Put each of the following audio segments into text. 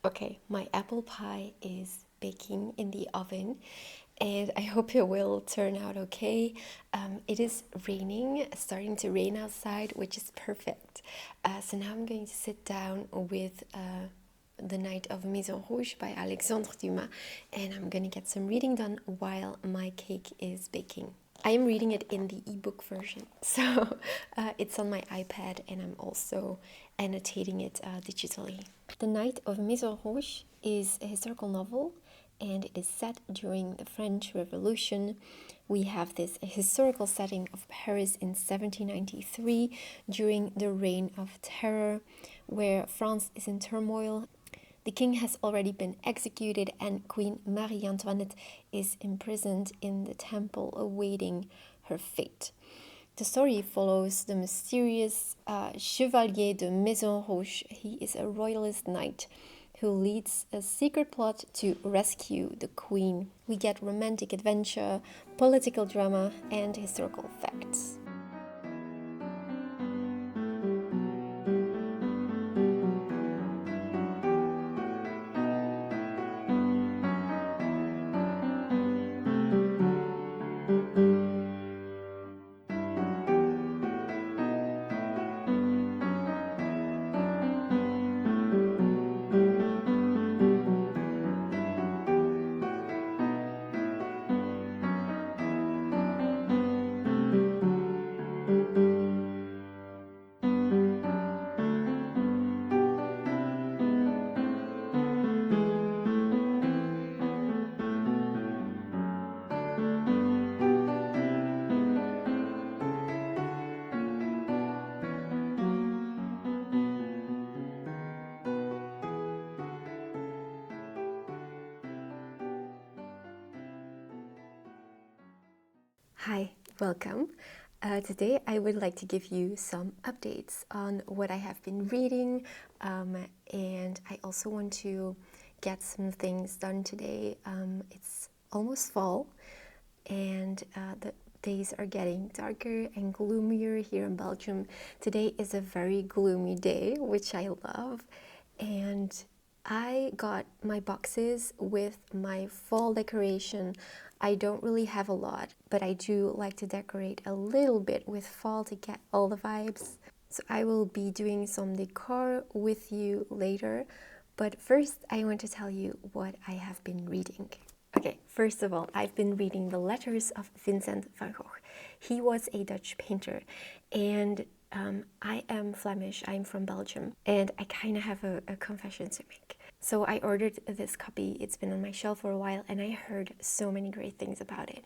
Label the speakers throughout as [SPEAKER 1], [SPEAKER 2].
[SPEAKER 1] Okay, my apple pie is baking in the oven and I hope it will turn out okay. It is raining, starting to rain outside, which is perfect. So now I'm going to sit down with The Night of Maison Rouge by Alexandre Dumas, and I'm going to get some reading done while my cake is baking. I am reading it in the ebook version, so it's on my iPad, and I'm also annotating it digitally. The Night of Maison Rouge is a historical novel, and it is set during the French Revolution. We have this historical setting of Paris in 1793 during the Reign of Terror, where France is in turmoil. The king has already been executed and Queen Marie Antoinette is imprisoned in the temple awaiting her fate. The story follows the mysterious Chevalier de Maison Rouge. He is a royalist knight who leads a secret plot to rescue the queen. We get romantic adventure, political drama, and historical facts. Hi, welcome. Today I would like to give you some updates on what I have been reading, and I also want to get some things done today. It's almost fall, and the days are getting darker and gloomier here in Belgium. Today is a very gloomy day, which I love, and I got my boxes with my fall decoration. I don't really have a lot, but I do like to decorate a little bit with fall to get all the vibes. So I will be doing some decor with you later, but first I want to tell you what I have been reading. Okay, first of all, I've been reading the letters of Vincent van Gogh. He was a Dutch painter, and I am Flemish, I'm from Belgium, and I kind of have a confession to make. So I ordered this copy, it's been on my shelf for a while, and I heard so many great things about it.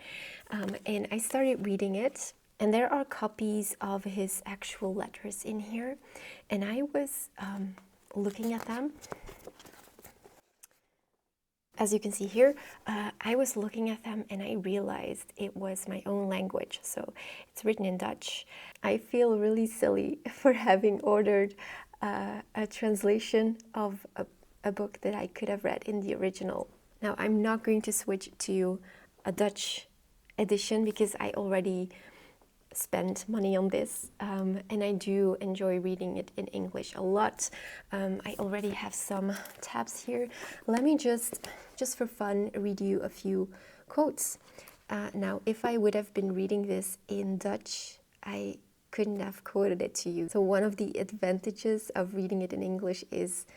[SPEAKER 1] And I started reading it, and there are copies of his actual letters in here, and I was looking at them. As you can see here, I was looking at them and I realized it was my own language, so it's written in Dutch. I feel really silly for having ordered a translation of a book that I could have read in the original. Now, I'm not going to switch to a Dutch edition because I already spent money on this, and I do enjoy reading it in English a lot. I already have some tabs here. Let me just for fun read you a few quotes. Now, if I would have been reading this in Dutch, I couldn't have quoted it to you. So one of the advantages of reading it in English is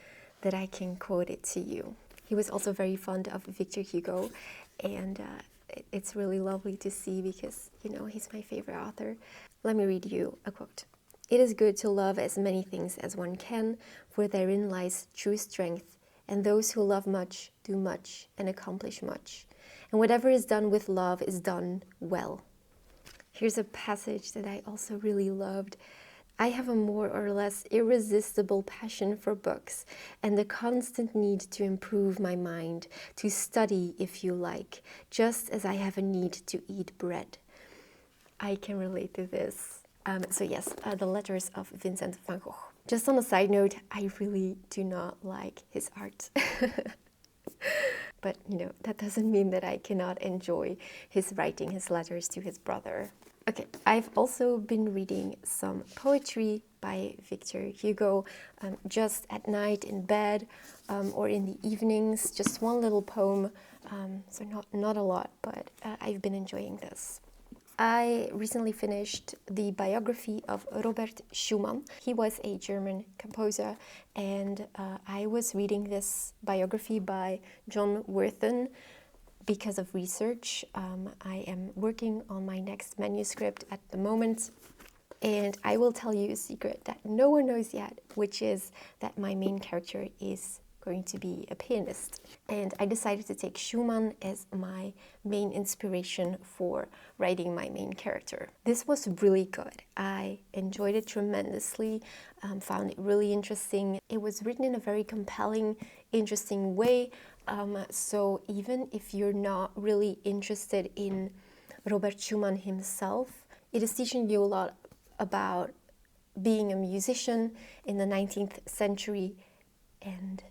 [SPEAKER 1] that I can quote it to you. He was also very fond of Victor Hugo, and it's really lovely to see because, you know, he's my favorite author. Let me read you a quote. "It is good to love as many things as one can, for therein lies true strength, and those who love much do much and accomplish much. And whatever is done with love is done well." Here's a passage that I also really loved. "I have a more or less irresistible passion for books and the constant need to improve my mind, to study if you like, just as I have a need to eat bread." I can relate to this. So yes, the letters of Vincent van Gogh. Just on a side note, I really do not like his art. But, you know, that doesn't mean that I cannot enjoy his writing, his letters to his brother. Okay, I've also been reading some poetry by Victor Hugo, just at night in bed or in the evenings, just one little poem, so not a lot, but I've been enjoying this. I recently finished the biography of Robert Schumann. He was a German composer, and I was reading this biography by John Worthen because of research. I am working on my next manuscript at the moment, and I will tell you a secret that no one knows yet, which is that my main character is going to be a pianist. And I decided to take Schumann as my main inspiration for writing my main character. This was really good. I enjoyed it tremendously, found it really interesting. It was written in a very compelling, interesting way. So even if you're not really interested in Robert Schumann himself, it is teaching you a lot about being a musician in the 19th century, and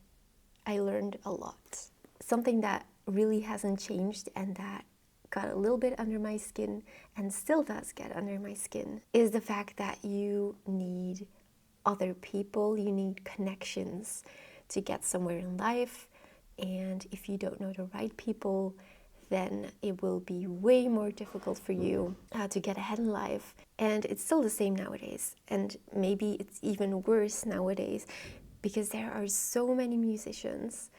[SPEAKER 1] I learned a lot. Something that really hasn't changed and that got a little bit under my skin and still does get under my skin is the fact that you need other people, you need connections to get somewhere in life. And if you don't know the right people, then it will be way more difficult for you to get ahead in life. And it's still the same nowadays. And maybe it's even worse nowadays because there are so many musicians.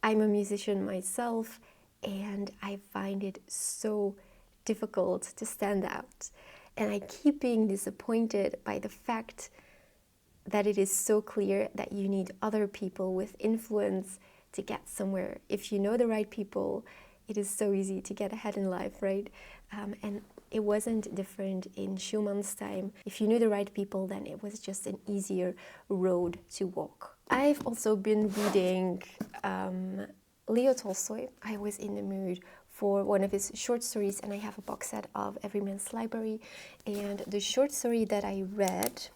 [SPEAKER 1] I'm a musician myself, and I find it so difficult to stand out. And I keep being disappointed by the fact that it is so clear that you need other people with influence to get somewhere. If you know the right people, it is so easy to get ahead in life, right? And it wasn't different in Schumann's time. If you knew the right people, then it was just an easier road to walk. I've also been reading Leo Tolstoy. I was in the mood for one of his short stories, and I have a box set of Every Man's Library. And the short story that I read,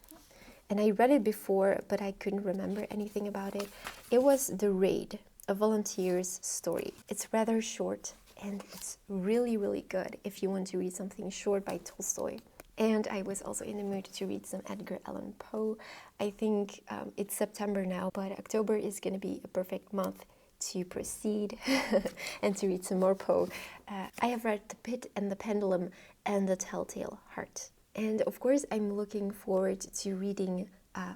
[SPEAKER 1] and I read it before, but I couldn't remember anything about it, it was The Raid, a volunteer's story. It's rather short, and it's really, really good if you want to read something short by Tolstoy. And I was also in the mood to read some Edgar Allan Poe. I think it's September now, but October is going to be a perfect month to proceed and to read some more Poe. I have read The Pit and the Pendulum and The Telltale Heart. And of course, I'm looking forward to reading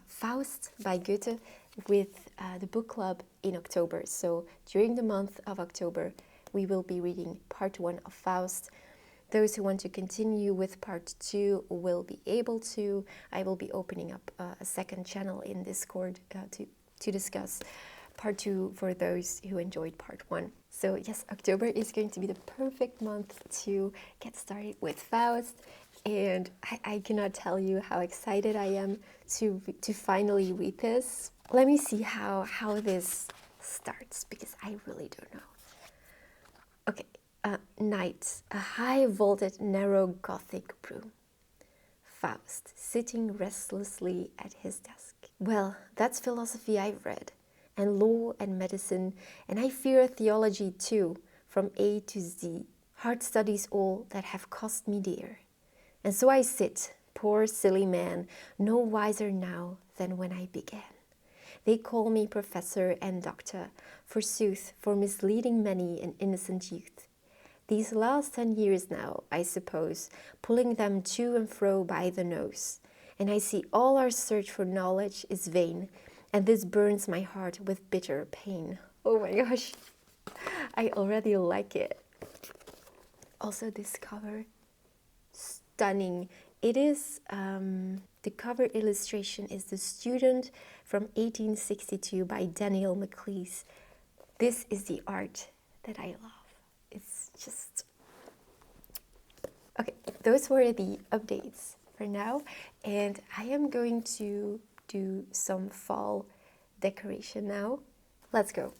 [SPEAKER 1] Faust by Goethe with the book club in October. So during the month of October, we will be reading part 1 of Faust. Those who want to continue with part 2 will be able to. I will be opening up a second channel in Discord to discuss part 2 for those who enjoyed part 1. So yes, October is going to be the perfect month to get started with Faust. And I cannot tell you how excited I am to finally read this. Let me see how this starts, because I really don't know. Okay, Night, a high-vaulted, narrow Gothic room. Faust, sitting restlessly at his desk. Well, that's philosophy I've read, and law and medicine, and I fear theology too, from A to Z. Hard studies all that have cost me dear. And so I sit, poor silly man, no wiser now than when I began. They call me professor and doctor, forsooth, for misleading many an innocent youth. These last 10 years now, I suppose, pulling them to and fro by the nose. And I see all our search for knowledge is vain, and this burns my heart with bitter pain. Oh my gosh, I already like it. Also, this cover, stunning. It is, the cover illustration is The Student from 1862 by Daniel Maclise. This is the art that I love. It's just... Okay, those were the updates for now. And I am going to do some fall decoration now. Let's go.